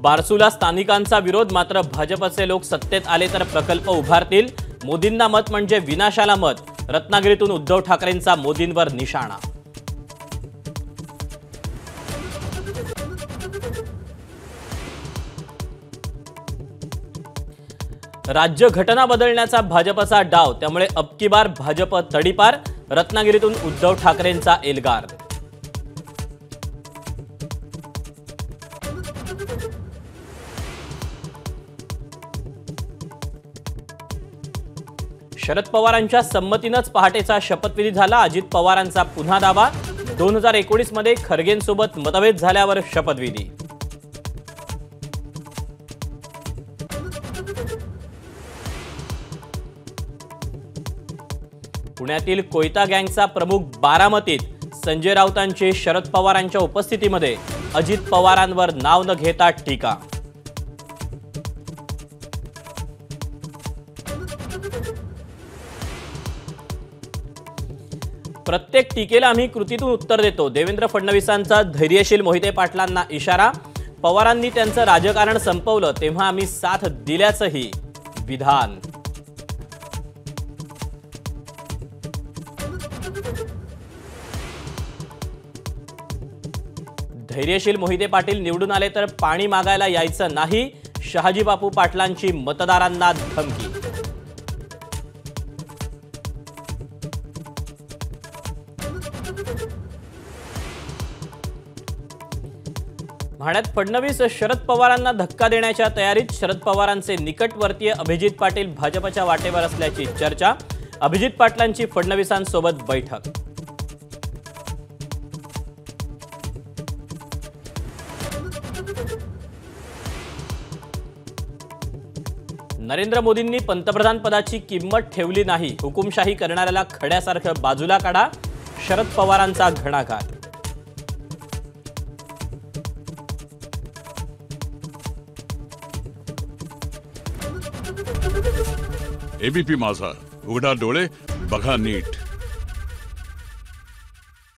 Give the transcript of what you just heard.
बारसूला स्थानिकांचा विरोध, मात्र भाजपचे लोक सत्तेत आले तर प्रकल्प उभारतील। मोदींना मत म्हणजे विनाशाला मत। रत्नागिरीतून उद्धव ठाकरेंचा मोदींवर निशाणा। राज्य घटना बदलण्याचा भाजपचा डाव, त्यामुळे अबकी बार भाजप तडीपार। रत्नागिरीतून उद्धव ठाकरेंचा एल्गार। शरद पवारांच्या संमतीनंच पहाटेचा शपथविधी झाला। अजित पवारांचा पुन्हा दावा। 2019 मध्ये खरगेंसोबत मतभेद झाल्यावर शपथविधी। पुण्यातील कोयता गँगचा प्रमुख बारामतीत। संजय राऊतांची शरद पवारांच्या उपस्थितीमध्ये अजित पवारांवर नाव न घेता टीका। प्रत्येक टीकेला आम्ही कृतीतून उत्तर देतो। देवेंद्र फडणवीसांचा धैर्यशील मोहिते पाटलांना इशारा। पवारांनी त्यांचं राजकारण संपवलं तेव्हा आम्ही साथ दिल्याचंही विधान। धैर्यशील मोहिते पाटील निवडून आले तर पाणी मागायला यायचं नाही। शहाजी बापू पाटलांची मतदारांना धमकी। ठाण्यात फडणवीस शरद पवारांना धक्का देण्याच्या तयारीत। शरद पवारांचे निकटवर्तीय अभिजित पाटील भाजपच्या वाटेवर असल्याची चर्चा। अभिजित पाटलांची फडणवीसांसोबत बैठक। नरेंद्र मोदींनी पंतप्रधान पदाची किंमत ठेवली नाही। हुकुमशाही करणाऱ्याला खड्यासारखं बाजूला काढा। शरद पवारांचा घणाघात। एबीपी माझा, उघडा डोळे बघा नीट।